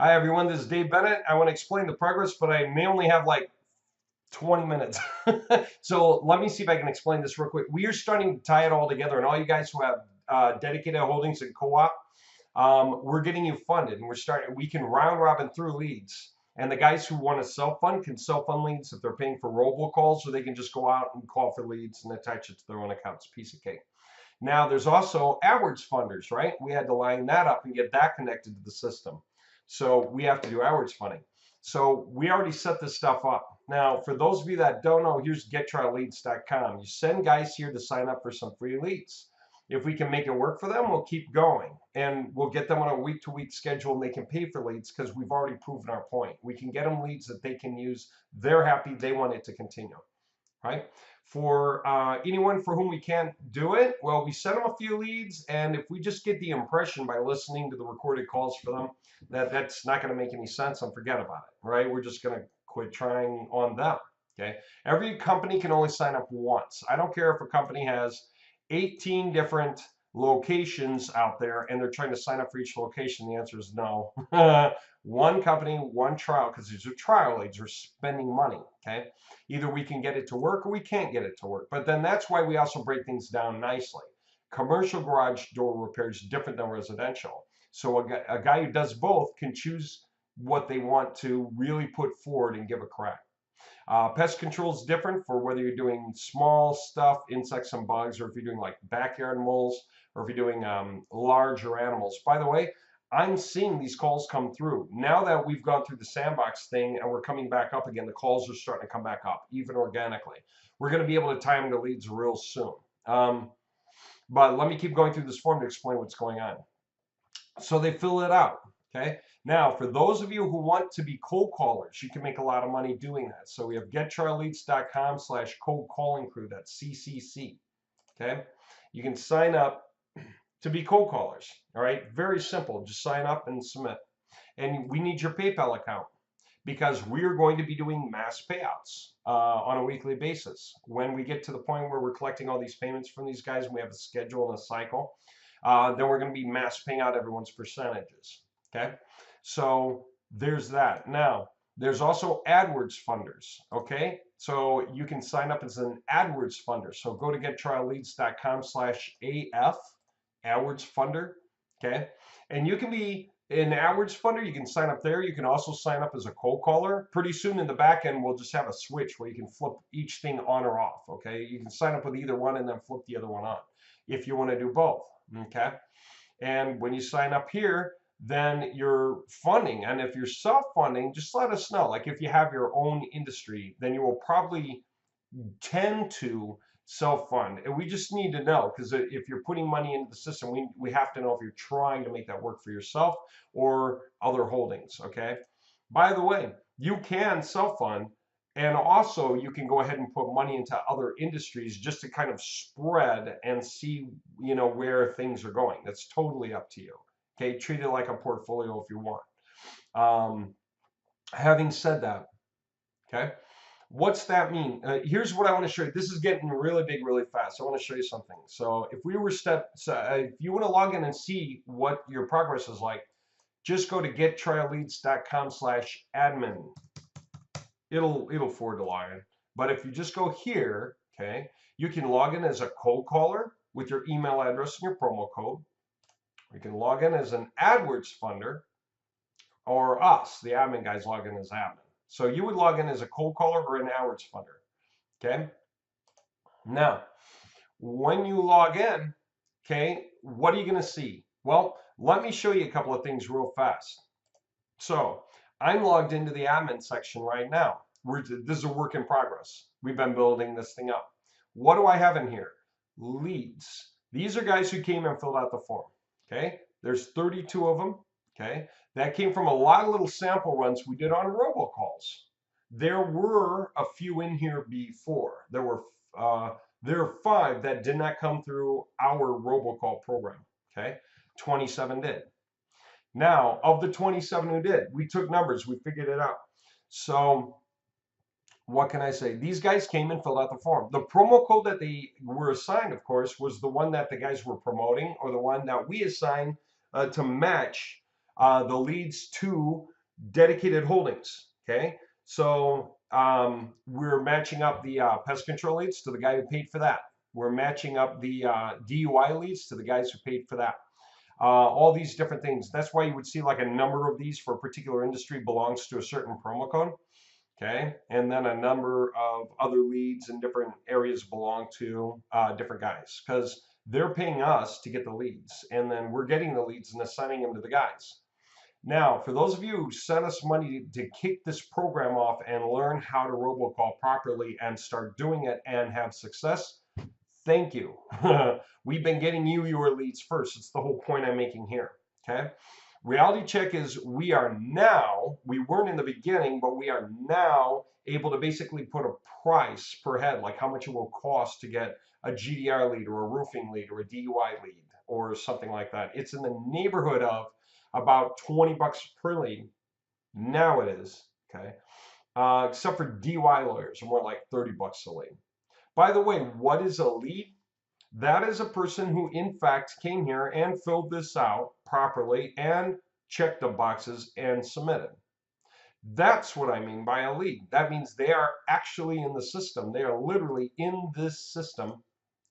Hi everyone, this is Dave Bennett. I want to explain the progress, but I may only have like 20 minutes. So let me see if I can explain this real quick. We are starting to tie it all together, and all you guys who have dedicated holdings and co-op, we're getting you funded, and we can round robin through leads. And the guys who want to self-fund can self-fund leads if they're paying for robocalls, or they can just go out and call for leads and attach it to their own accounts. Piece of cake. Now, there's also AdWords funders, right? We had to line that up and get that connected to the system. So we have to do AdWords funding. So we already set this stuff up. Now, for those of you that don't know, here's gettrialleads.com. You send guys here to sign up for some free leads. If we can make it work for them, we'll keep going. And we'll get them on a week-to-week schedule, and they can pay for leads because we've already proven our point. We can get them leads that they can use. They're happy. They want it to continue, right? For anyone for whom we can't do it, well, we send them a few leads, and if we just get the impression by listening to the recorded calls for them that that's not going to make any sense, and forget about it, right? We're just going to quit trying on them, okay? Every company can only sign up once. I don't care if a company has 18 different locations out there and they're trying to sign up for each location. The answer is no. One company, one trial, because these are trial leads. We're spending money, okay? Either we can get it to work or we can't get it to work. But then that's why we also break things down nicely. Commercial garage door repair is different than residential. So a guy who does both can choose what they want to really put forward and give a crack. Pest control is different for whether you're doing small stuff, insects and bugs, or if you're doing like backyard moles, or if you're doing larger animals. By the way, I'm seeing these calls come through. Now that we've gone through the sandbox thing and we're coming back up again, the calls are starting to come back up, even organically. We're going to be able to tie them to leads real soon. But let me keep going through this form to explain what's going on. So they fill it out, okay? Now, for those of you who want to be cold callers, you can make a lot of money doing that. So we have gettrialleads.com/cold calling crew, that's CCC, okay? You can sign up to be cold callers, all right? Very simple, just sign up and submit. And we need your PayPal account because we're going to be doing mass payouts on a weekly basis. When we get to the point where we're collecting all these payments from these guys and we have a schedule and a cycle, then we're going to be mass paying out everyone's percentages, okay? So there's that. Now, there's also AdWords funders, okay? So you can sign up as an AdWords funder. So go to gettrialleads.com/AF, AdWords funder, okay? And you can be an AdWords funder. You can sign up there. You can also sign up as a cold caller. Pretty soon in the back end, we'll just have a switch where you can flip each thing on or off, okay? You can sign up with either one and then flip the other one on if you want to do both, okay? And when you sign up here, then you're funding. And if you're self-funding, just let us know. Like if you have your own industry, then you will probably tend to self-fund. And we just need to know, because if you're putting money into the system, we have to know if you're trying to make that work for yourself or other holdings, okay? By the way, you can self-fund, and also you can go ahead and put money into other industries just to kind of spread and see, you know, where things are going. That's totally up to you. Okay, treat it like a portfolio if you want. Having said that, okay, what's that mean? Here's what I want to show you. This is getting really big, really fast. I want to show you something. So if we were if you want to log in and see what your progress is like, just go to gettrialleads.com/admin. It'll forward to login. But if you just go here, okay, you can log in as a cold caller with your email address and your promo code. You can log in as an AdWords funder, or us, the admin guys, log in as admin. So you would log in as a cold caller or an AdWords funder, okay? Now, when you log in, okay, what are you gonna see? Well, let me show you a couple of things real fast. So I'm logged into the admin section right now. This is a work in progress. We've been building this thing up. What do I have in here? Leads. These are guys who came and filled out the form. Okay, there's 32 of them. Okay, that came from a lot of little sample runs we did on robocalls. There were a few in here before. There are 5 that did not come through our robocall program. Okay, 27 did. Now, of the 27 who did, we took numbers, we figured it out. So what can I say? These guys came and filled out the form. The promo code that they were assigned, of course, was the one that the guys were promoting, or the one that we assigned to match the leads to dedicated holdings. Okay, so we're matching up the pest control leads to the guy who paid for that. We're matching up the DUI leads to the guys who paid for that. All these different things. That's why you would see like a number of these for a particular industry belongs to a certain promo code. Okay, and then a number of other leads in different areas belong to different guys because they're paying us to get the leads, and then we're getting the leads and assigning them to the guys. Now, for those of you who sent us money to kick this program off and learn how to robocall properly and start doing it and have success, thank you. We've been getting you your leads first. It's the whole point I'm making here. Okay. Reality check is we weren't in the beginning, but we are now able to basically put a price per head, like how much it will cost to get a GDR lead or a roofing lead or a DUI lead or something like that. It's in the neighborhood of about 20 bucks per lead. Now it is, okay? Except for DUI lawyers, are more like 30 bucks a lead. By the way, what is a lead? That is a person who in fact came here and filled this out properly and checked the boxes and submitted. That's what I mean by a lead. That means they are actually in the system. They are literally in this system,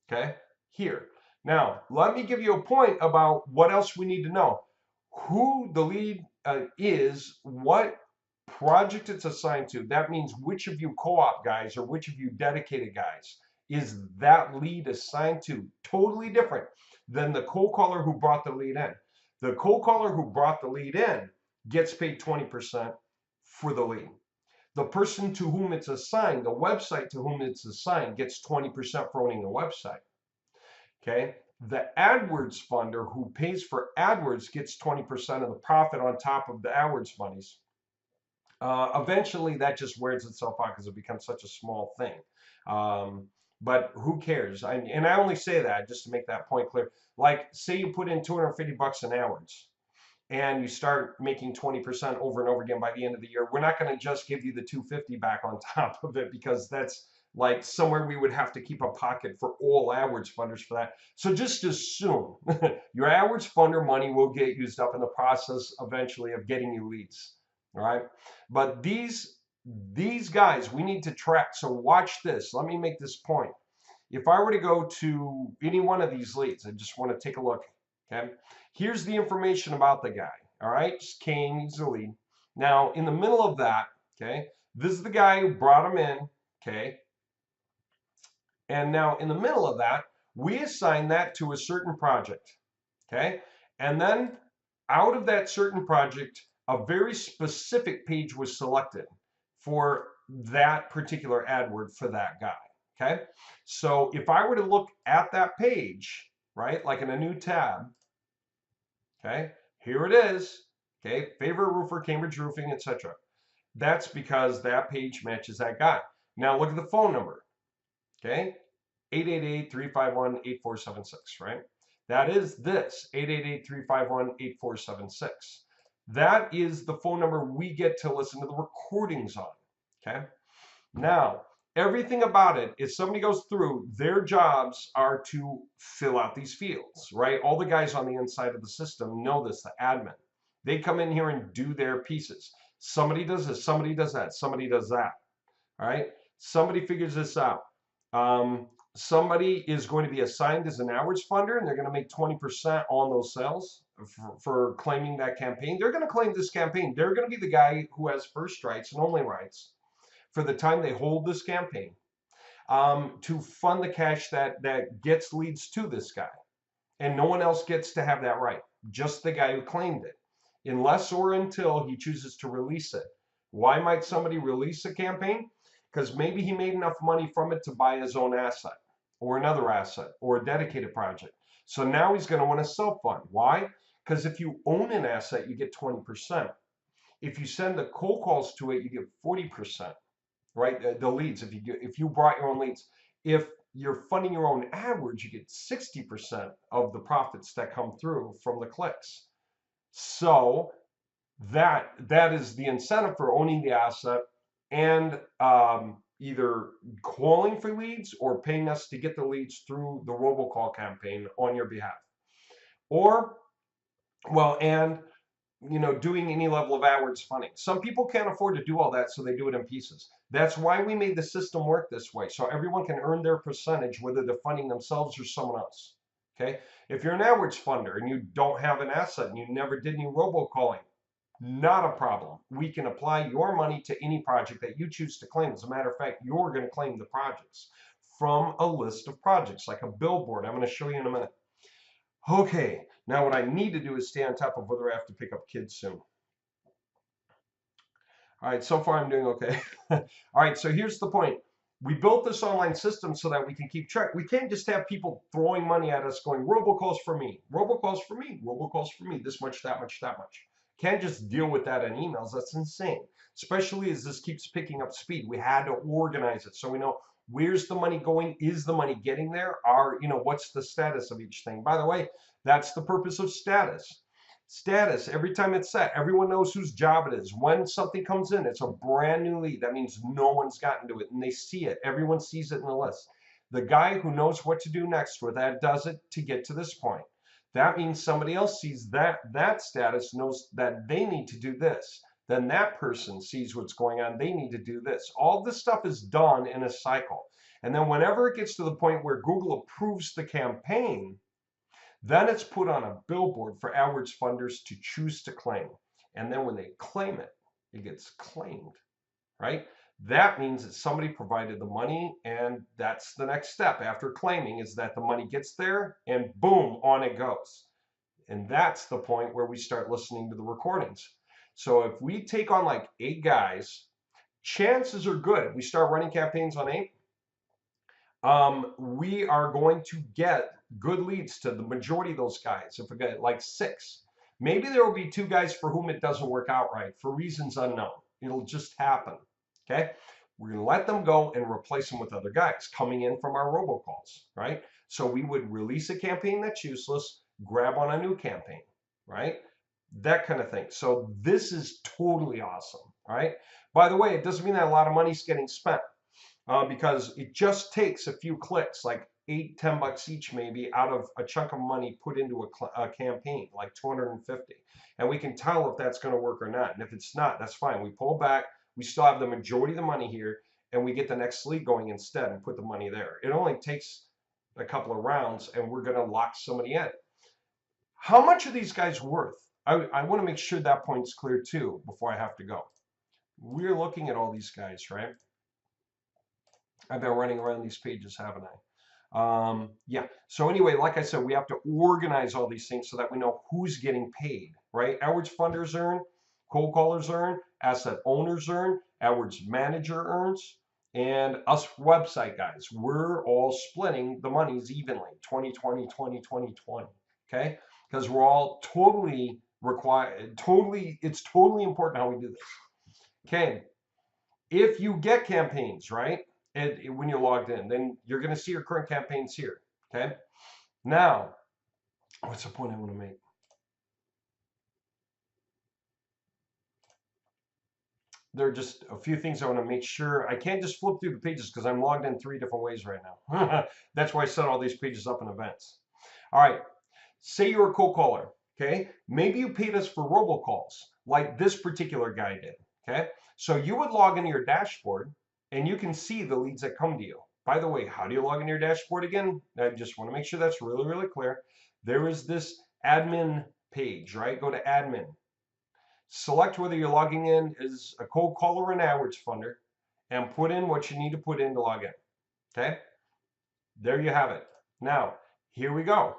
okay, here. Now, let me give you a point about what else we need to know. Who the lead is, what project it's assigned to. That means which of you co-op guys or which of you dedicated guys is that lead assigned to. Totally different than the cold caller who brought the lead in. The cold caller who brought the lead in gets paid 20% for the lead. The person to whom it's assigned, the website to whom it's assigned, gets 20% for owning the website. Okay, the AdWords funder who pays for AdWords gets 20% of the profit on top of the AdWords monies. Eventually, that just wears itself out because it becomes such a small thing. But who cares? And I only say that just to make that point clear. Like, say you put in 250 bucks in AdWords and you start making 20% over and over again by the end of the year. We're not going to just give you the 250 back on top of it because that's like somewhere we would have to keep a pocket for all AdWords funders for that. So just assume your AdWords funder money will get used up in the process eventually of getting you leads. All right. But these guys we need to track. So watch this. Let me make this point. If I were to go to any one of these leads, I just want to take a look. Okay. Here's the information about the guy. All right. Just came, he's the lead. Now, in the middle of that, okay, this is the guy who brought him in. Okay. And now in the middle of that, we assign that to a certain project. Okay. And then out of that certain project, a very specific page was selected for that particular AdWord for that guy. Okay. So if I were to look at that page, right, like in a new tab, okay, here it is. Okay. Favorite roofer, Cambridge Roofing, etc. That's because that page matches that guy. Now look at the phone number. Okay. 888-351-8476, right? That is this, 888-351-8476. That is the phone number we get to listen to the recordings on, okay? Now, everything about it, if somebody goes through, their jobs are to fill out these fields, right? All the guys on the inside of the system know this, the admin. They come in here and do their pieces. Somebody does this, somebody does that, somebody does that, all right? Somebody figures this out. Somebody is going to be assigned as an AdWords funder, and they're going to make 20% on those sales for claiming that campaign. They're going to claim this campaign. They're going to be the guy who has first rights and only rights for the time they hold this campaign to fund the cash that gets leads to this guy. And no one else gets to have that right, just the guy who claimed it, unless or until he chooses to release it. Why might somebody release a campaign? Because maybe he made enough money from it to buy his own asset or another asset or a dedicated project. So now he's going to want to self-fund. Why? Because if you own an asset, you get 20%. If you send the cold calls to it, you get 40%, right? The leads, if you brought your own leads. If you're funding your own AdWords, you get 60% of the profits that come through from the clicks. So that is the incentive for owning the asset and either calling for leads or paying us to get the leads through the robocall campaign on your behalf. Or, well, and doing any level of AdWords funding. Some people can't afford to do all that, so they do it in pieces. That's why we made the system work this way, so everyone can earn their percentage, whether they're funding themselves or someone else. Okay? If you're an AdWords funder and you don't have an asset and you never did any robocalling, not a problem. We can apply your money to any project that you choose to claim. As a matter of fact, you're going to claim the projects from a list of projects, like a billboard. I'm going to show you in a minute. Okay, now what I need to do is stay on top of whether I have to pick up kids soon. All right, so far I'm doing okay. All right, so here's the point. We built this online system so that we can keep track. We can't just have people throwing money at us going, robocalls for me, robocalls for me, robocalls for me, this much, that much, that much. Can't just deal with that in emails. That's insane, especially as this keeps picking up speed. We had to organize it so we know where's the money going, is the money getting there, what's the status of each thing. By the way, that's the purpose of status. Status, every time it's set, everyone knows whose job it is. When something comes in, it's a brand new lead. That means no one's gotten to it, and they see it. Everyone sees it in the list. The guy who knows what to do next with that does it to get to this point. That means somebody else sees that status, knows that they need to do this. Then that person sees what's going on. They need to do this. All this stuff is done in a cycle. And then whenever it gets to the point where Google approves the campaign, then it's put on a billboard for AdWords funders to choose to claim. And then when they claim it, it gets claimed, right? That means that somebody provided the money, and that's the next step after claiming, is that the money gets there and boom, on it goes. And that's the point where we start listening to the recordings. So if we take on like 8 guys, chances are good, if we start running campaigns on 8, we are going to get good leads to the majority of those guys. If we get like 6, maybe there will be 2 guys for whom it doesn't work out right for reasons unknown. It'll just happen. Okay, we're going to let them go and replace them with other guys coming in from our robocalls, right? So we would release a campaign that's useless, grab on a new campaign, right? That kind of thing. So this is totally awesome, right? By the way, it doesn't mean that a lot of money's getting spent. Because it just takes a few clicks, like $8-10 each maybe, out of a chunk of money put into a campaign, like 250. And we can tell if that's going to work or not. And if it's not, that's fine. We pull back. We still have the majority of the money here, and we get the next lead going instead and put the money there. It only takes a couple of rounds, and we're going to lock somebody in. How much are these guys worth? I want to make sure that point's clear too before I have to go. We're looking at all these guys, right? I've been running around these pages, haven't I? Yeah. So anyway, like I said, we have to organize all these things so that we know who's getting paid, right? AdWords funders earn, cold callers earn, asset owners earn, AdWords manager earns, and us website guys. We're all splitting the monies evenly, 20-20, 20-20, 20. Okay? Because we're all totally required. It's totally important how we do this. Okay. If you get campaigns, right? And when you're logged in, then you're going to see your current campaigns here. Okay. Now, what's the point I want to make? There are just a few things I want to make sure. I can't just flip through the pages because I'm logged in 3 different ways right now. That's why I set all these pages up in events. All right. Say you're a cold caller. Okay. Maybe you paid us for robocalls like this particular guy did. Okay. So you would log into your dashboard, and you can see the leads that come to you. By the way, how do you log into your dashboard again? I just want to make sure that's really, really clear. There is this admin page, right? Go to admin. Select whether you're logging in as a cold caller or an AdWords funder, and put in what you need to put in to log in. Okay? There you have it. Now, here we go.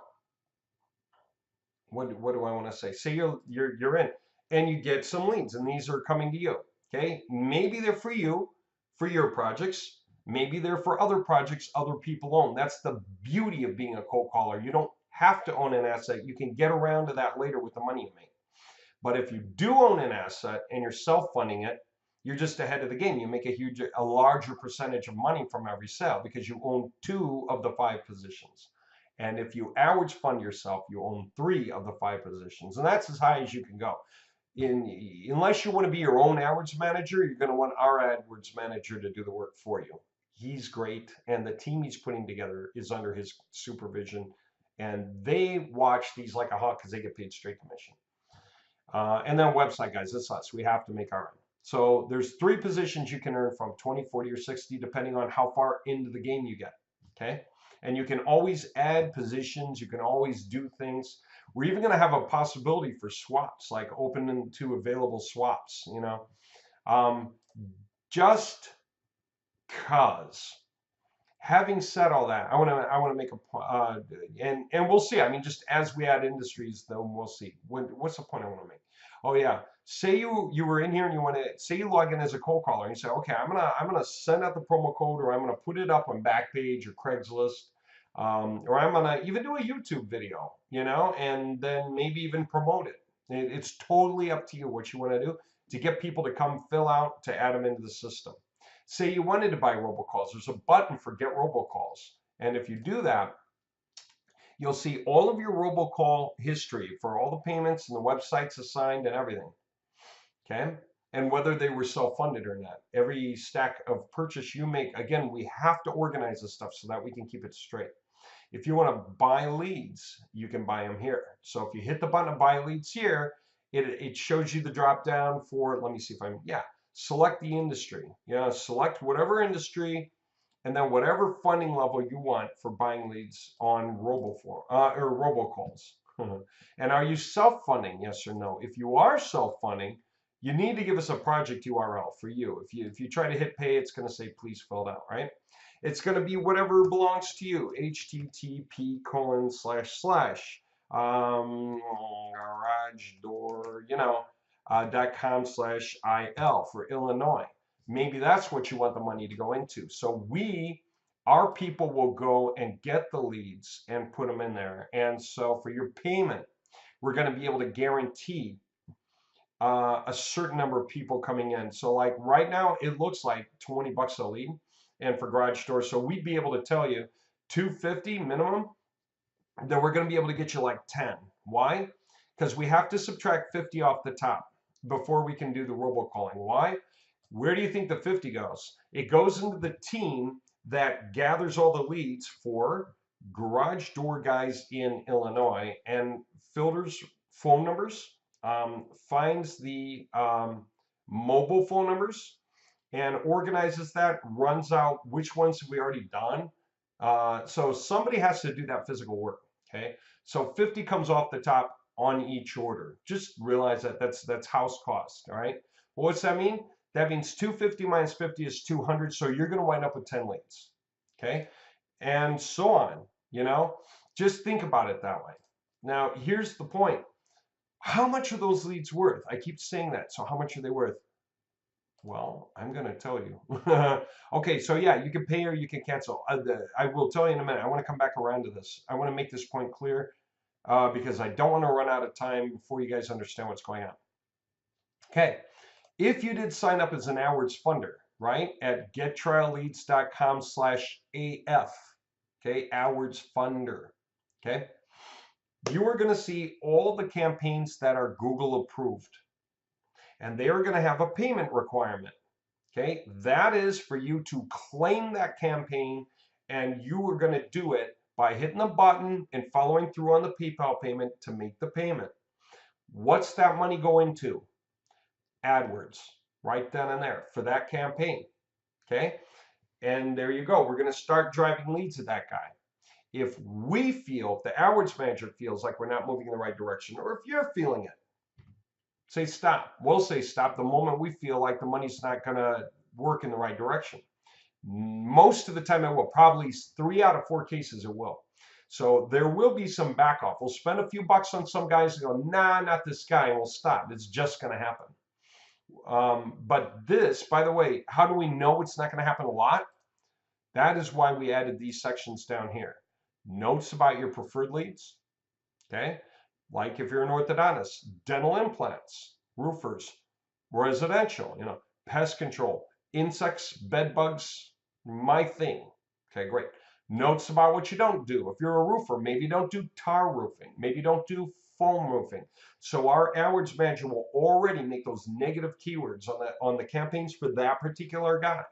What do I want to say? Say you're in, and you get some leads, and these are coming to you. Okay? Maybe they're for you, for your projects. Maybe they're for other projects other people own. That's the beauty of being a cold caller. You don't have to own an asset. You can get around to that later with the money you make. But if you do own an asset and you're self-funding it, you're just ahead of the game. You make a larger percentage of money from every sale because you own 2 of the 5 positions. And if you AdWords fund yourself, you own 3 of the 5 positions. And that's as high as you can go. Unless you want to be your own AdWords manager, you're going to want our AdWords manager to do the work for you. He's great, and the team he's putting together is under his supervision, and they watch these like a hawk because they get paid straight commission. And then website guys, it's us. We have to make our own. So there's 3 positions you can earn from: 20, 40, or 60, depending on how far into the game you get. Okay. And you can always add positions. You can always do things. We're even going to have a possibility for swaps, like open to available swaps, you know, just cause. Having said all that, I want to make a and we'll see. I mean, just as we add industries, though, we'll see. What's the point I want to make? Oh yeah, say you were in here and you want to say you log in as a cold caller and you say, okay, I'm gonna send out the promo code, or I'm gonna put it up on Backpage or Craigslist, or I'm gonna even do a YouTube video, you know, and then maybe even promote it. It's totally up to you what you want to do to get people to come fill out to add them into the system. Say you wanted to buy robocalls, there's a button for get robocalls. And if you do that, you'll see all of your robocall history for all the payments and the websites assigned and everything. Okay. And whether they were self-funded or not. Every stack of purchase you make, again, we have to organize this stuff so that we can keep it straight. If you want to buy leads, you can buy them here. So if you hit the button of buy leads here, it shows you the drop down for, let me see if I'm, yeah, select the industry. You know, select whatever industry and then whatever funding level you want for buying leads on or robocalls. And are you self-funding? Yes or no? If you are self-funding, you need to give us a project URL for you. If you try to hit pay, it's going to say please fill it out, right? It's going to be whatever belongs to you. http:// garage door, you know, .com/IL for Illinois. Maybe that's what you want the money to go into. So our people will go and get the leads and put them in there. And so for your payment, we're going to be able to guarantee a certain number of people coming in. So like right now, it looks like 20 bucks a lead, and for garage doors. So we'd be able to tell you 250 minimum, then we're going to be able to get you like 10. Why? Because we have to subtract 50 off the top before we can do the robocalling. Why? Where do you think the 50 goes? It goes into the team that gathers all the leads for garage door guys in Illinois and filters phone numbers, finds the mobile phone numbers, and organizes that, runs out which ones have we already done. So somebody has to do that physical work, okay? So 50 comes off the top on each order. Just realize that that's house cost, all right? Well, what's that mean? That means 250 minus 50 is 200, so you're gonna wind up with 10 leads, okay? And so on, you know? Just think about it that way. Now, here's the point. How much are those leads worth? I keep saying that, so how much are they worth? Well, I'm going to tell you. Okay, so yeah, you can pay or you can cancel. I will tell you in a minute. I want to come back around to this. I want to make this point clear because I don't want to run out of time before you guys understand what's going on. Okay, if you did sign up as an AdWords funder, right, at gettrialleads.com/AF, okay, AdWords funder, okay, you are going to see all the campaigns that are Google approved. And they are going to have a payment requirement. Okay, that is for you to claim that campaign, and you are going to do it by hitting the button and following through on the PayPal payment to make the payment. What's that money going to? AdWords, right then and there for that campaign. Okay, and there you go. We're going to start driving leads at that guy. If the AdWords manager feels like we're not moving in the right direction, or if you're feeling it, say stop. We'll say stop the moment we feel like the money's not going to work in the right direction. Most of the time it will. Probably 3 out of 4 cases it will. So there will be some back off. We'll spend a few bucks on some guys and go, nah, not this guy, and we'll stop. It's just going to happen. But this, by the way, how do we know it's not going to happen a lot? That is why we added these sections down here. Notes about your preferred leads. Okay. Like if you're an orthodontist, dental implants, roofers, residential, you know, pest control, insects, bed bugs, my thing. Okay, great. Notes about what you don't do. If you're a roofer, maybe don't do tar roofing. Maybe don't do foam roofing. So our AdWords manager will already make those negative keywords on the campaigns for that particular guy.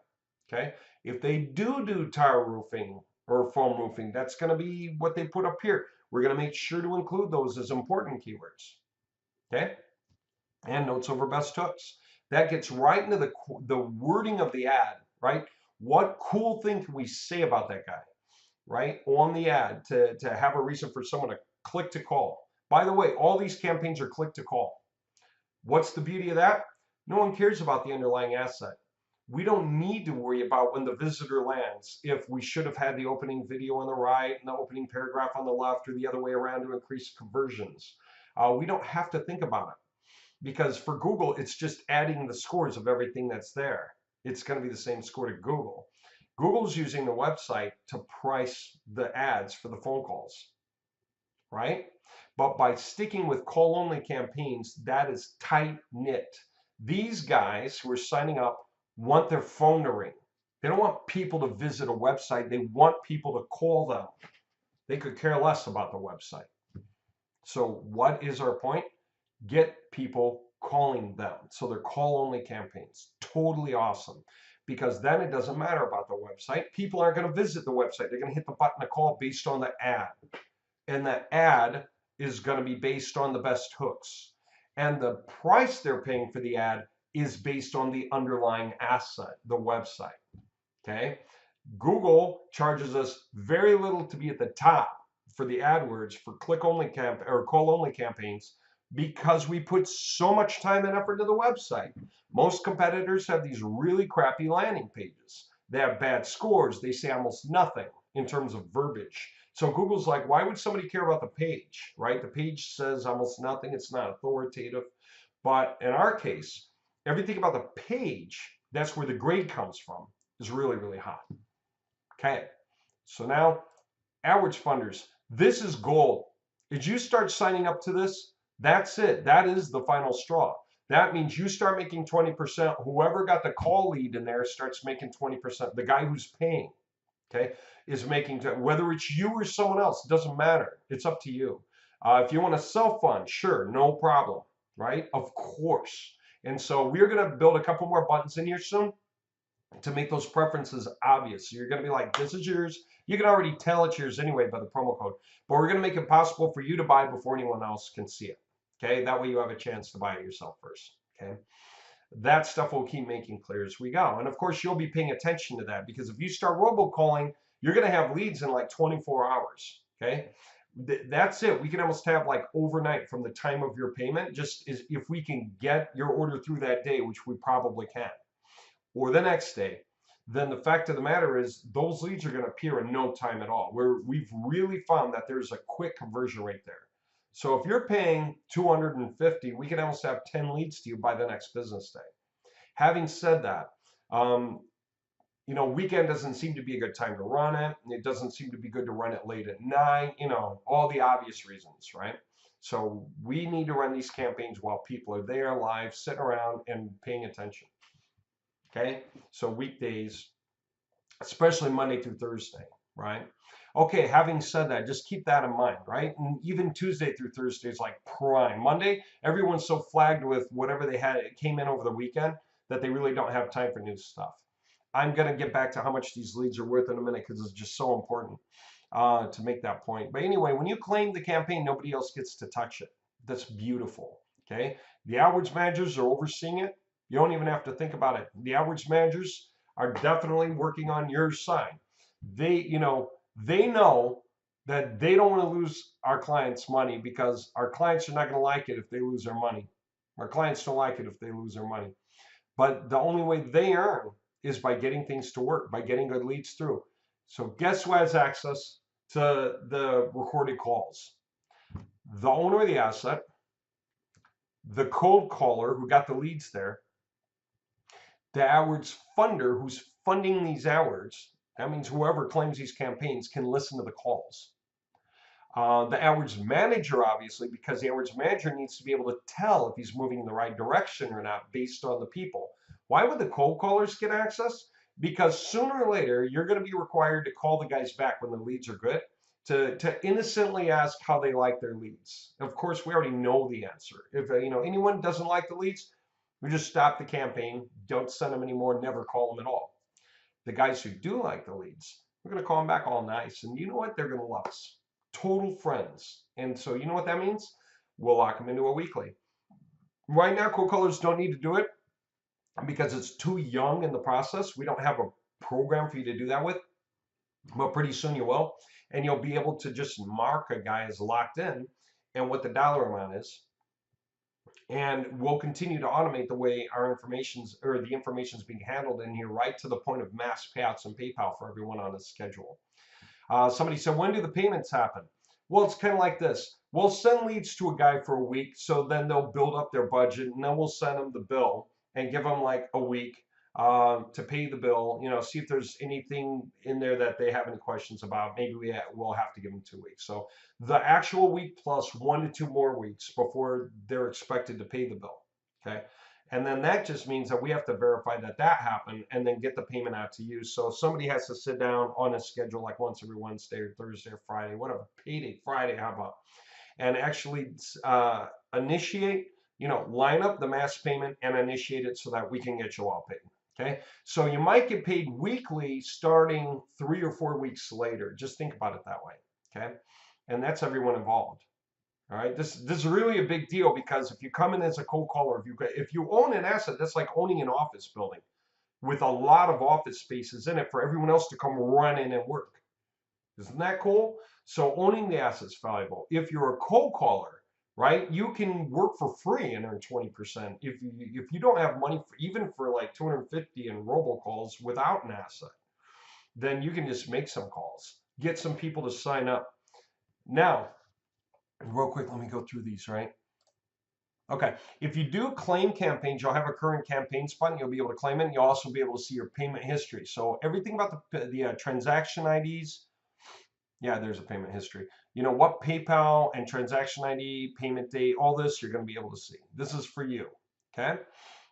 Okay. If they do tar roofing or foam roofing, that's going to be what they put up here. We're going to make sure to include those as important keywords. Okay. and notes over best hooks. That gets right into the wording of the ad, right? What cool thing can we say about that guy, right? On the ad to have a reason for someone to click to call. By the way, all these campaigns are click to call. What's the beauty of that? No one cares about the underlying asset. We don't need to worry about when the visitor lands if we should have had the opening video on the right and the opening paragraph on the left or the other way around to increase conversions. We don't have to think about it because for Google, it's just adding the scores of everything that's there. It's going to be the same score to Google. Google's using the website to price the ads for the phone calls, right? But by sticking with call-only campaigns, that is tight-knit. These guys who are signing up want their phone to ring. They don't want people to visit a website. They want people to call them. They could care less about the website. So what is our point? Get people calling them. So they're call-only campaigns. Totally awesome. Because then it doesn't matter about the website. People aren't going to visit the website. They're going to hit the button to call based on the ad. And the ad is going to be based on the best hooks. And the price they're paying for the ad is based on the underlying asset, the website. Okay? Google charges us very little to be at the top for the AdWords for click-only or call-only campaigns because we put so much time and effort into the website. Most competitors have these really crappy landing pages. They have bad scores. They say almost nothing in terms of verbiage. So Google's like, why would somebody care about the page, right? The page says almost nothing. It's not authoritative. But in our case, everything about the page, that's where the grade comes from, is really, really hot. Okay, so now AdWords funders, this is gold. Did you start signing up to this? That's it. That is the final straw. That means you start making 20%. Whoever got the call lead in there starts making 20%. The guy who's paying, okay, is making, whether it's you or someone else, it doesn't matter. It's up to you. If you want to self-fund, sure, no problem, right? Of course. And so we're going to build a couple more buttons in here soon to make those preferences obvious. So you're going to be like, this is yours. You can already tell it's yours anyway by the promo code. But we're going to make it possible for you to buy before anyone else can see it. Okay, that way you have a chance to buy it yourself first. Okay, that stuff will keep making clear as we go. And of course, you'll be paying attention to that because if you start robocalling, you're going to have leads in like 24 hours. Okay, that's it. We can almost have like overnight from the time of your payment, just as if we can get your order through that day, which we probably can, or the next day. Then the fact of the matter is those leads are going to appear in no time at all. We've really found that there's a quick conversion rate there. So if you're paying $250, we can almost have 10 leads to you by the next business day. Having said that, you know, weekend doesn't seem to be a good time to run it. It doesn't seem to be good to run it late at night, you know, all the obvious reasons, right? So we need to run these campaigns while people are there live, sitting around and paying attention. Okay, so weekdays, especially Monday through Thursday, right? Okay, having said that, just keep that in mind, right? And even Tuesday through Thursday is like prime. Monday, everyone's so flagged with whatever they had, it came in over the weekend that they really don't have time for new stuff. I'm going to get back to how much these leads are worth in a minute because it's just so important to make that point. But anyway, when you claim the campaign, nobody else gets to touch it. That's beautiful, okay? The AdWords managers are overseeing it. You don't even have to think about it. The AdWords managers are definitely working on your side. They know that they don't want to lose our clients' money because our clients are not going to like it if they lose their money. Our clients don't like it if they lose their money. But the only way they earn is by getting things to work, by getting good leads through. So guess who has access to the recorded calls? The owner of the asset, the cold caller who got the leads there, the AdWords funder who's funding these AdWords. That means whoever claims these campaigns can listen to the calls. The AdWords manager, obviously, because the AdWords manager needs to be able to tell if he's moving in the right direction or not based on the people. Why would the cold callers get access? Because sooner or later, you're going to be required to call the guys back when the leads are good to innocently ask how they like their leads. Of course, we already know the answer. If anyone doesn't like the leads, we just stop the campaign, don't send them anymore, never call them at all. The guys who do like the leads, we're going to call them back all nice. And you know what? They're going to love us. Total friends. And so you know what that means? We'll lock them into a weekly. Right now, cold callers don't need to do it because it's too young in the process. We don't have a program for you to do that with, but pretty soon you will. And you'll be able to just mark a guy as locked in and what the dollar amount is. And we'll continue to automate the way our information's or the information's being handled in here, right to the point of mass payouts and PayPal for everyone on the schedule. Somebody said, when do the payments happen? Well, it's kind of like this. We'll send leads to a guy for a week, so then they'll build up their budget, and then we'll send them the bill and give them like a week to pay the bill. You know, see if there's anything in there that they have any questions about. Maybe we'll have to give them 2 weeks. So the actual week plus 1 to 2 more weeks before they're expected to pay the bill. Okay. And then that just means that we have to verify that that happened and then get the payment out to you. So somebody has to sit down on a schedule like once every Wednesday or Thursday or Friday, whatever, payday Friday, how about, and actually initiate, line up the mass payment and initiate it so that we can get you all paid. Okay. So you might get paid weekly starting 3 or 4 weeks later. Just think about it that way. Okay. And that's everyone involved. All right, this is really a big deal because if you come in as a cold caller, if you own an asset, that's like owning an office building with a lot of office spaces in it for everyone else to come run in and work. Isn't that cool? So owning the asset's valuable. If you're a cold caller, right, you can work for free and earn 20%. If you don't have money even for like 250 in robocalls without an asset, then you can just make some calls, get some people to sign up. Now, real quick, let me go through these, right? Okay, if you do claim campaigns, you'll have a current campaigns button. You'll be able to claim it. And you'll also be able to see your payment history. So everything about the transaction IDs, yeah, there's a payment history. You know what PayPal and transaction ID, payment date, all this, you're going to be able to see. This is for you, okay?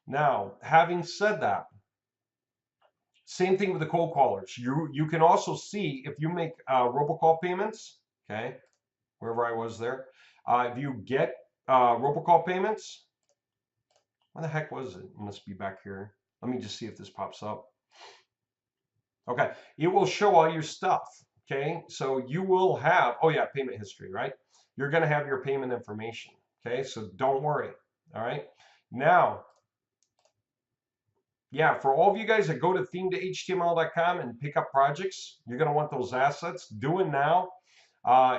Now, having said that, same thing with the cold callers. You can also see if you make robocall payments, okay, wherever I was there. If you get robocall payments, where the heck was it? It must be back here. Let me just see if this pops up. Okay, it will show all your stuff. Okay, so you will have, oh yeah, payment history, right? You're going to have your payment information. Okay, so don't worry. All right, now, yeah, for all of you guys that go to theme2html.com and pick up projects, you're going to want those assets. Do it now.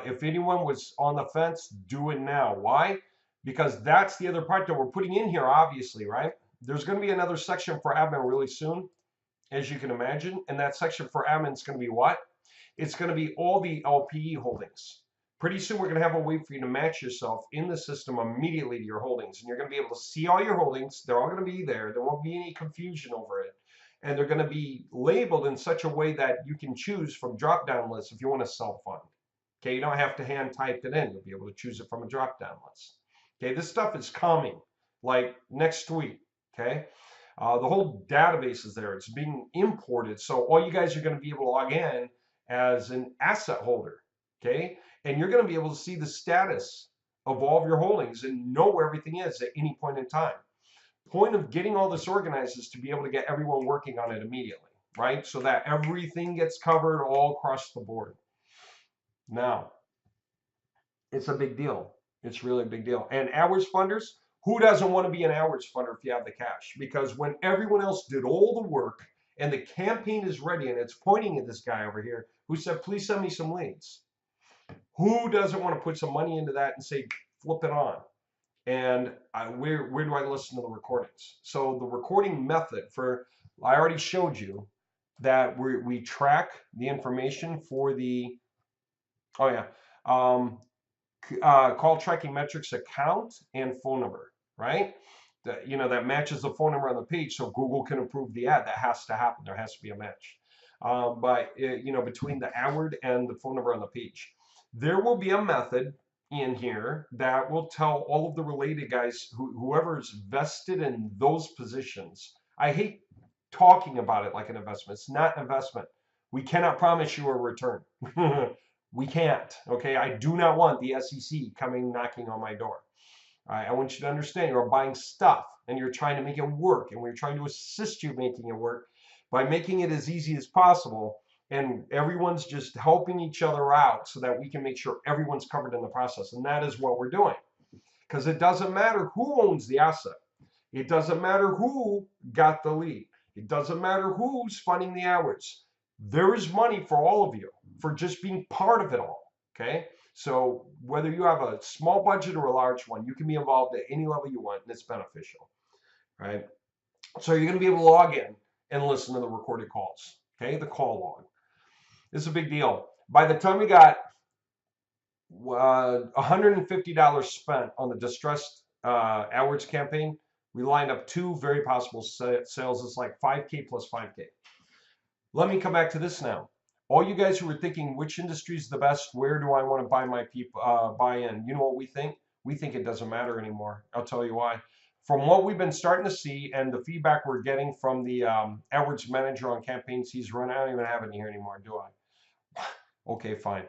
If anyone was on the fence, do it now. Why? Because that's the other part that we're putting in here, obviously, right? There's going to be another section for admin really soon, as you can imagine. And that section for admin is going to be what? It's going to be all the LPE holdings. Pretty soon, we're going to have a way for you to match yourself in the system immediately to your holdings. And you're going to be able to see all your holdings. They're all going to be there. There won't be any confusion over it. And they're going to be labeled in such a way that you can choose from drop-down lists if you want to self-fund. Okay, you don't have to hand type it in. You'll be able to choose it from a drop-down list. Okay, this stuff is coming like next week. Okay, the whole database is there. It's being imported. So all you guys are going to be able to log in as an asset holder. Okay, and you're going to be able to see the status of all of your holdings and know where everything is at any point in time. Point of getting all this organized is to be able to get everyone working on it immediately, right? So that everything gets covered all across the board. Now, it's a big deal. It's really a big deal. And hours funders, who doesn't want to be an hours funder if you have the cash? Because when everyone else did all the work and the campaign is ready and it's pointing at this guy over here who said, please send me some leads. Who doesn't want to put some money into that and say, flip it on? And where do I listen to the recordings? So the recording method I already showed you that we track the information for the, oh yeah, call tracking metrics account and phone number, right? That matches the phone number on the page so Google can approve the ad. That has to happen. There has to be a match. But between the AdWord and the phone number on the page, there will be a method in here that will tell all of the related guys, whoever's vested in those positions. I hate talking about it like an investment. It's not an investment. We cannot promise you a return. We can't, okay? I do not want the SEC coming knocking on my door. I want you to understand you're buying stuff and you're trying to make it work, and we're trying to assist you making it work by making it as easy as possible, and everyone's just helping each other out so that we can make sure everyone's covered in the process, and that is what we're doing. because it doesn't matter who owns the asset. It doesn't matter who got the lead. It doesn't matter who's funding the hours. There is money for all of you for just being part of it all. Okay. So whether you have a small budget or a large one, you can be involved at any level you want, and it's beneficial. Right. So you're going to be able to log in and listen to the recorded calls. Okay. The call log. This is a big deal. By the time we got $150 spent on the distressed AdWords campaign, we lined up 2 very possible sales. It's like 5K plus 5K. Let me come back to this now. All you guys who are thinking which industry is the best, where do I want to buy my people buy in? You know what we think? We think it doesn't matter anymore. I'll tell you why. From what we've been starting to see and the feedback we're getting from the AdWords manager on campaigns he's run, I don't even have it here anymore, do I? Okay, fine.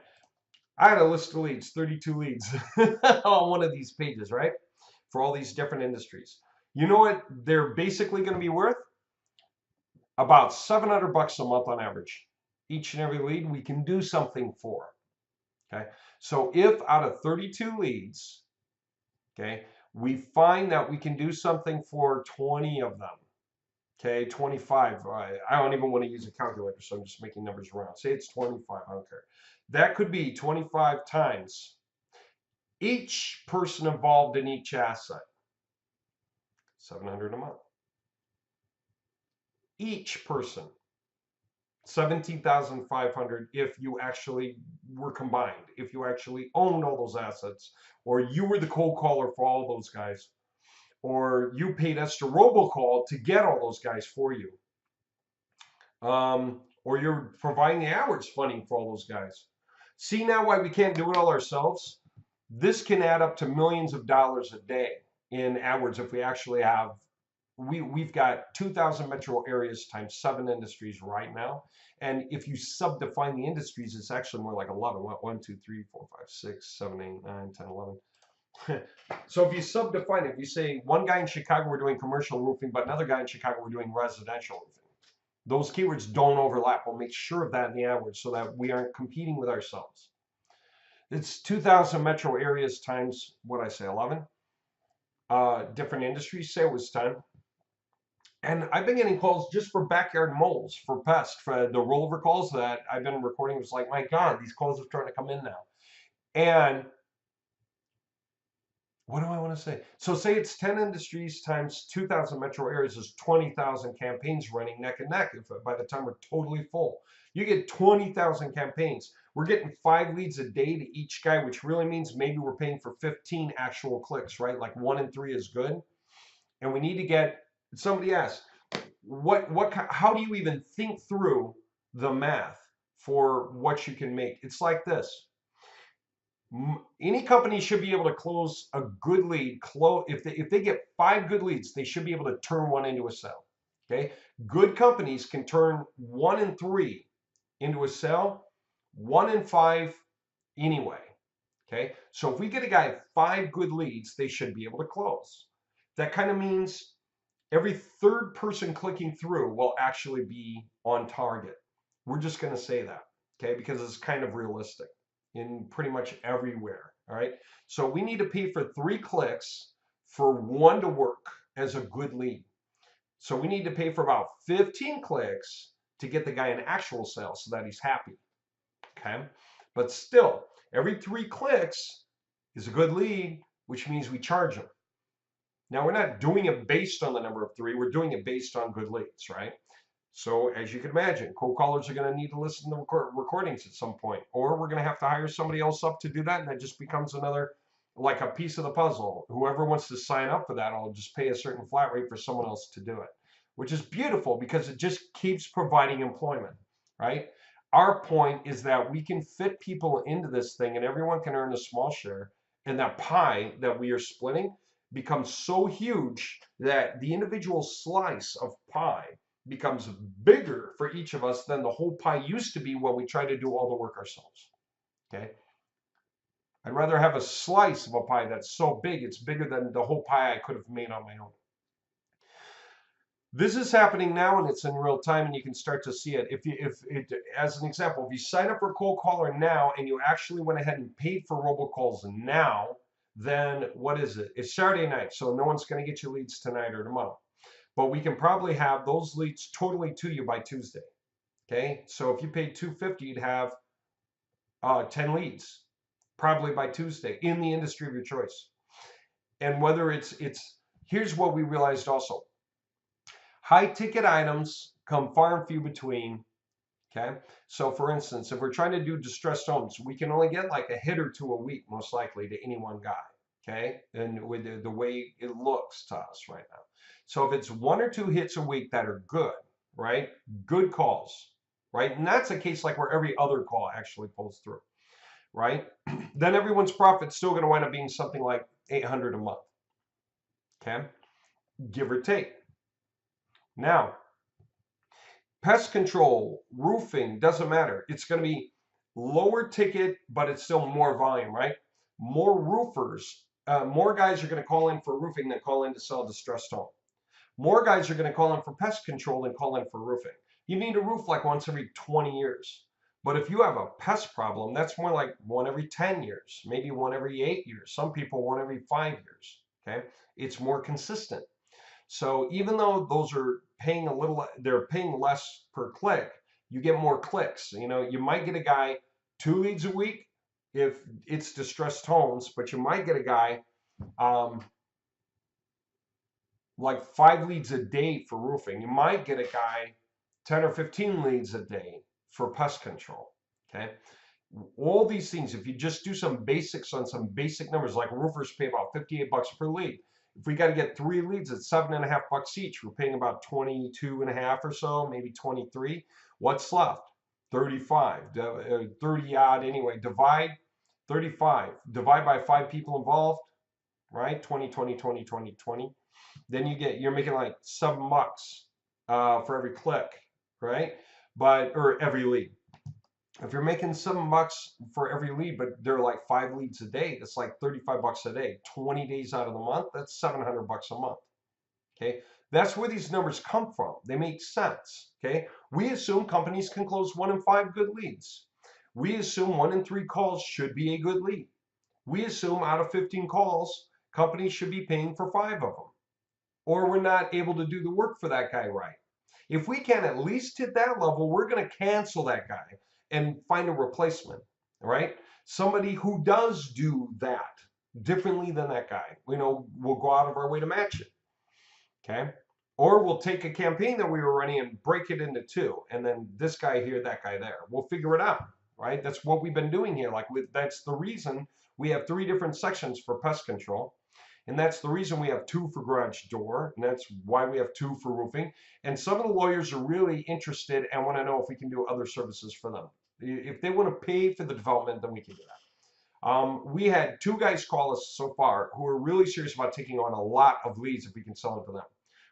I had a list of leads, 32 leads on one of these pages, right? For all these different industries. You know what they're basically going to be worth? About $700 a month on average. Each and every lead we can do something for. Okay. So if out of 32 leads, okay, we find that we can do something for 20 of them. Okay, 25. I don't even want to use a calculator, so I'm just making numbers around. Say it's 25, I don't care. That could be 25 times each person involved in each asset. 700 a month. Each person. 17,500 if you actually were combined, if you actually owned all those assets, or you were the cold caller for all those guys, or you paid extra robocall to get all those guys for you, or you're providing the AdWords funding for all those guys. See now why we can't do it all ourselves? This can add up to millions of dollars a day in AdWords if we actually have. We've got 2,000 metro areas times 7 industries right now. And if you subdefine the industries, it's actually more like 11. 1, 2, 3, 4, 5, 6, 7, 8, 9, 10, 11. So if you subdefine it, if you say one guy in Chicago we're doing commercial roofing, but another guy in Chicago we're doing residential roofing. Those keywords don't overlap. We'll make sure of that in the AdWords so that we aren't competing with ourselves. It's 2,000 metro areas times, what I say, 11 different industries. Say it was 10. And I've been getting calls just for backyard moles, for pests, for the rollover calls that I've been recording. It was like, my God, these calls are starting to come in now. And what do I want to say? So say it's 10 industries times 2,000 metro areas is 20,000 campaigns running neck and neck. If by the time we're totally full, you get 20,000 campaigns. We're getting 5 leads a day to each guy, which really means maybe we're paying for 15 actual clicks, right? Like 1 in 3 is good. And we need to get, somebody asked, how do you even think through the math for what you can make? It's like this. Any company should be able to close a good lead. If they get 5 good leads, they should be able to turn 1 into a sale. Okay, good companies can turn 1 in 3 into a sale, 1 in 5 anyway. Okay, so if we get a guy 5 good leads, they should be able to close. That kind of means every 3rd person clicking through will actually be on target. We're just going to say that, okay, because it's kind of realistic in pretty much everywhere. All right, so we need to pay for 3 clicks for 1 to work as a good lead. So we need to pay for about 15 clicks to get the guy an actual sale so that he's happy. Okay, but still, every 3 clicks is a good lead, which means we charge him. Now, we're not doing it based on the number of 3. We're doing it based on good leads, right? So as you can imagine, cold callers are going to need to listen to recordings at some point, or we're going to have to hire somebody else up to do that, and that just becomes another, like a piece of the puzzle. Whoever wants to sign up for that, I'll just pay a certain flat rate for someone else to do it, which is beautiful because it just keeps providing employment, right? Our point is that we can fit people into this thing and everyone can earn a small share, and that pie that we are splitting becomes so huge that the individual slice of pie becomes bigger for each of us than the whole pie used to be when we try to do all the work ourselves. Okay, I'd rather have a slice of a pie that's so big it's bigger than the whole pie I could have made on my own. This is happening now and it's in real time, and you can start to see it. As an example, if you sign up for Cold Caller now and you actually went ahead and paid for robocalls now, then what is it? It's Saturday night, so no one's going to get you leads tonight or tomorrow. But we can probably have those leads totally to you by Tuesday. Okay, so if you paid $250, you'd have 10 leads probably by Tuesday in the industry of your choice. And whether it's here's what we realized also: high ticket items come far and few between. Okay, so for instance, if we're trying to do distressed homes, we can only get like a hit or two a week, most likely, to any one guy. Okay, and with the way it looks to us right now. So if it's 1 or 2 hits a week that are good, right? Good calls, right? And that's a case like where every other call actually pulls through, right? Then everyone's profit's still going to wind up being something like $800 a month. Okay, give or take. Now, pest control, roofing, doesn't matter. It's going to be lower ticket, but it's still more volume, right? More roofers, more guys are going to call in for roofing than call in to sell a distressed home. More guys are going to call in for pest control than call in for roofing. You need a roof like once every 20 years. But if you have a pest problem, that's more like 1 every 10 years, maybe 1 every 8 years. Some people 1 every 5 years. Okay, it's more consistent. So even though those are paying a little, they're paying less per click, you get more clicks. You know, you might get a guy 2 leads a week if it's distressed homes, but you might get a guy like 5 leads a day for roofing. You might get a guy 10 or 15 leads a day for pest control. Okay, all these things, if you just do some basics on some basic numbers, like roofers pay about $58 per lead. If we got to get 3 leads at $7.50 each, we're paying about 22.5 or so, maybe 23. What's left? 35, 30 odd anyway. Divide 35, divide by 5 people involved, right? 20, 20, 20, 20, 20. Then you're making like $7 for every click, right? Or every lead. If you're making $7 for every lead, but they're like 5 leads a day, that's like $35 a day. 20 days out of the month, that's $700 a month. Okay, that's where these numbers come from. They make sense. Okay, we assume companies can close 1 in 5 good leads. We assume 1 in 3 calls should be a good lead. We assume out of 15 calls, companies should be paying for 5 of them, or we're not able to do the work for that guy right. If we can at least hit that level, we're going to cancel that guy and find a replacement, right? Somebody who does do that differently than that guy. You know, we'll go out of our way to match it, okay? Or we'll take a campaign that we were running and break it into 2, and then this guy here, that guy there. We'll figure it out, right? That's what we've been doing here. That's the reason we have 3 different sections for pest control. And that's the reason we have 2 for garage door, and that's why we have 2 for roofing. And some of the lawyers are really interested and want to know if we can do other services for them. If they want to pay for the development, then we can do that. We had 2 guys call us so far who are really serious about taking on a lot of leads if we can sell them to them.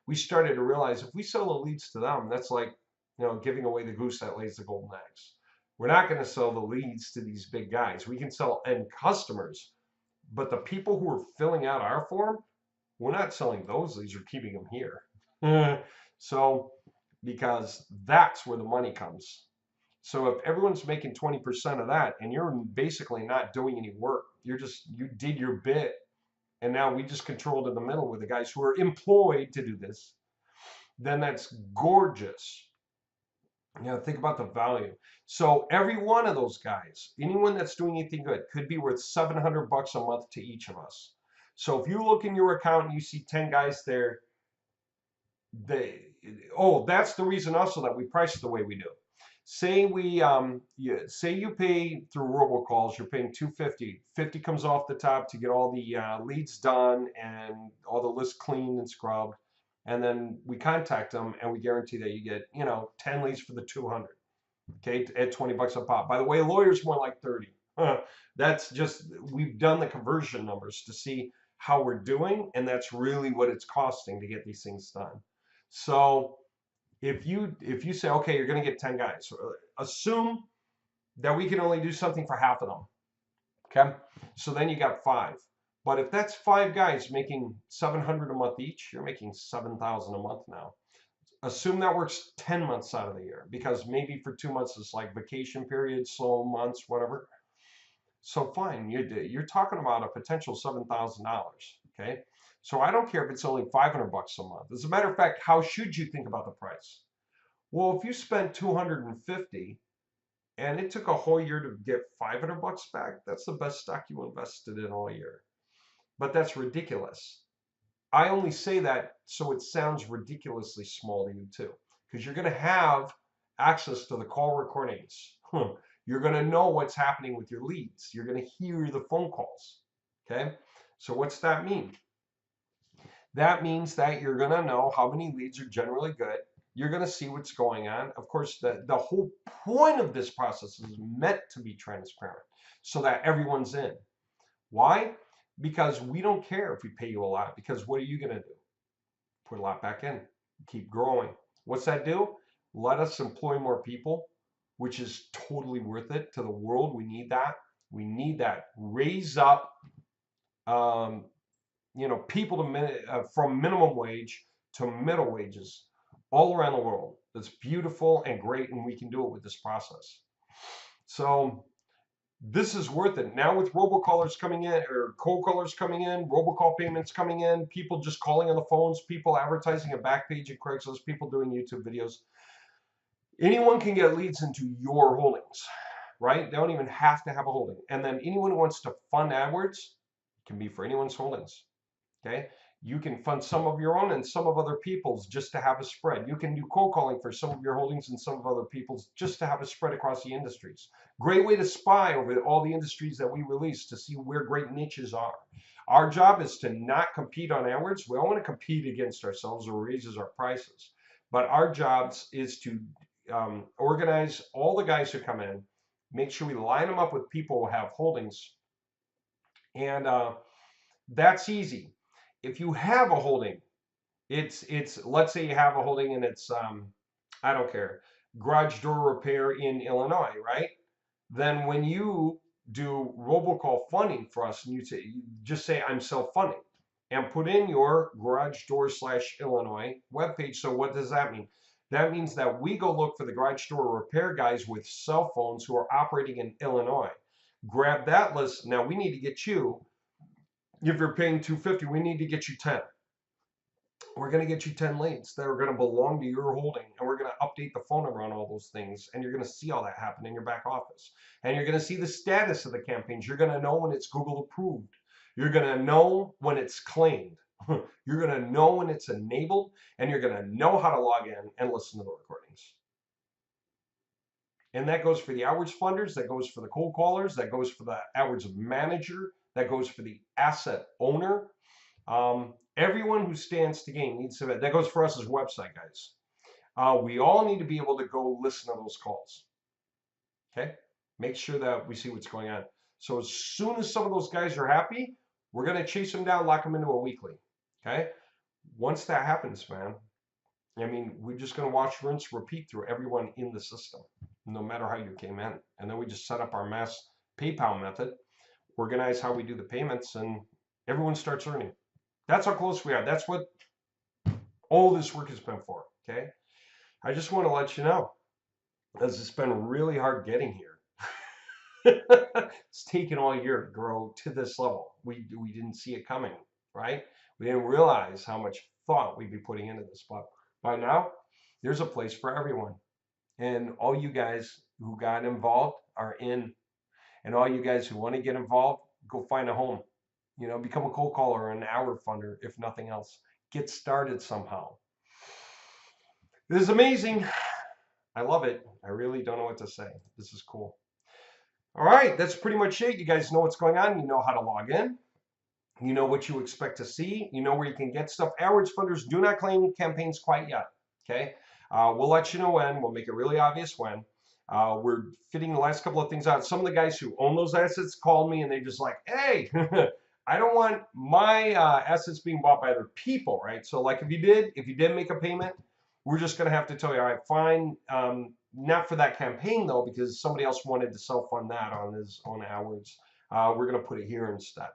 We started to realize if we sell the leads to them, that's like, you know, giving away the goose that lays the golden eggs. We're not going to sell the leads to these big guys. We can sell end customers. But the people who are filling out our form, we're not selling those leads, we're keeping them here. So, because that's where the money comes. So if everyone's making 20% of that and you're basically not doing any work, you did your bit, and now we just controlled in the middle with the guys who are employed to do this, then that's gorgeous. You know, think about the value. So every one of those guys, anyone that's doing anything good, could be worth $700 a month to each of us. So if you look in your account and you see 10 guys there, that's the reason also that we price it the way we do. Say you pay through robocalls, you're paying $250. $50 comes off the top to get all the leads done and all the lists cleaned and scrubbed. And then we contact them and we guarantee that you get, 10 leads for the 200. Okay, at $20 a pop. By the way, lawyers more like 30. That's just, we've done the conversion numbers to see how we're doing, and that's really what it's costing to get these things done. So if you say, okay, you're going to get 10 guys, assume that we can only do something for half of them. Okay, so then you got 5. But if that's 5 guys making $700 a month each, you're making $7,000 a month now. Assume that works 10 months out of the year, because maybe for 2 months it's like vacation period, slow months, whatever. So fine, you're talking about a potential $7,000. Okay, so I don't care if it's only 500 bucks a month. As a matter of fact, how should you think about the price? Well, if you spent 250 and it took a whole year to get 500 bucks back, that's the best stock you invested in all year. But that's ridiculous. I only say that so it sounds ridiculously small to you too, because you're going to have access to the call recordings. You're going to know what's happening with your leads. You're going to hear the phone calls. Okay. So what's that mean? That means that you're going to know how many leads are generally good. You're going to see what's going on. Of course, the whole point of this process is meant to be transparent so that everyone's in. Why? Because we don't care if we pay you a lot, because what are you going to do? Put a lot back in, keep growing. What's that do? Let us employ more people, which is totally worth it to the world. We need that. We need that. Raise up, people to from minimum wage to middle wages all around the world. It's beautiful and great, and we can do it with this process. So this is worth it. Now with robocallers coming in, or cold callers coming in, robocall payments coming in, people just calling on the phones, people advertising a back page at Craigslist, people doing YouTube videos. Anyone can get leads into your holdings, right? They don't even have to have a holding. And then anyone who wants to fund AdWords can be for anyone's holdings, okay? You can fund some of your own and some of other people's just to have a spread. You can do cold calling for some of your holdings and some of other people's just to have a spread across the industries. Great way to spy over all the industries that we release to see where great niches are. Our job is to not compete on AdWords. We don't want to compete against ourselves or raises our prices. But our jobs is to organize all the guys who come in, make sure we line them up with people who have holdings. And that's easy. If you have a holding, it's let's say you have a holding and it's I don't care, garage door repair in Illinois, right? Then when you do robocall funding for us, and you just say I'm self-funding and put in your garage door / Illinois webpage. So what does that mean? That means that we go look for the garage door repair guys with cell phones who are operating in Illinois. Grab that list. Now we need to get you, if you're paying $250, we need to get you 10. We're going to get you 10 leads that are going to belong to your holding, and we're going to update the phone number on all those things, and you're going to see all that happen in your back office. And you're going to see the status of the campaigns. You're going to know when it's Google approved. You're going to know when it's claimed. You're going to know when it's enabled, and you're going to know how to log in and listen to the recordings. And that goes for the AdWords funders, that goes for the cold callers, that goes for the AdWords manager, that goes for the asset owner. Everyone who stands to gain needs to, that goes for us as website guys. We all need to be able to go listen to those calls. Okay? Make sure that we see what's going on. So as soon as some of those guys are happy, we're going to chase them down, lock them into a weekly. Okay? Once that happens, man, I mean, we're just going to watch, rinse, repeat through everyone in the system, no matter how you came in. And then we just set up our mass PayPal method, organize how we do the payments, and everyone starts earning. That's how close we are. That's what all this work has been for, okay? I just want to let you know, as it's been really hard getting here. It's taken all year to grow to this level. We didn't see it coming, right? We didn't realize how much thought we'd be putting into this. But by now, there's a place for everyone. And all you guys who got involved are in. And all you guys who want to get involved, go find a home. You know, become a cold caller or an AdWords funder, if nothing else. Get started somehow. This is amazing. I love it. I really don't know what to say. This is cool. All right, that's pretty much it. You guys know what's going on. You know how to log in. You know what you expect to see. You know where you can get stuff. AdWords funders do not claim campaigns quite yet. Okay, we'll let you know when. We'll make it really obvious when. We're fitting the last couple of things out. Some of the guys who own those assets called me and they just like, hey, I don't want my assets being bought by other people, right? So like if you did make a payment, we're just going to have to tell you, all right, fine. Not for that campaign though, because somebody else wanted to self-fund that on his own AdWords. We're going to put it here instead.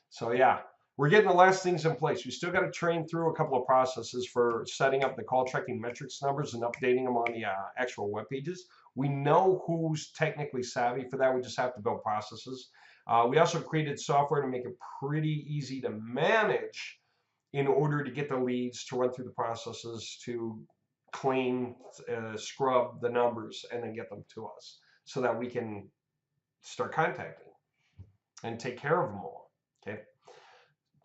So yeah, we're getting the last things in place. We still got to train through a couple of processes for setting up the call tracking metrics numbers and updating them on the actual web pages. We know who's technically savvy for that. We just have to build processes. We also created software to make it pretty easy to manage in order to get the leads, to run through the processes, to clean, scrub the numbers, and then get them to us so that we can start contacting and take care of them all. Okay.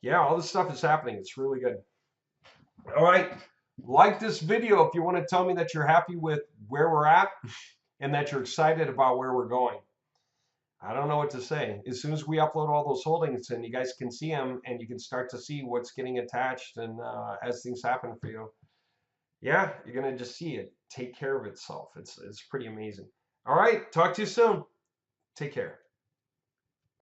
Yeah, all this stuff is happening. It's really good. All right. Like this video if you want to tell me that you're happy with where we're at and that you're excited about where we're going. I don't know what to say. As soon as we upload all those holdings and you guys can see them and you can start to see what's getting attached and as things happen for you, yeah, you're going to just see it take care of itself. It's pretty amazing. All right. Talk to you soon. Take care.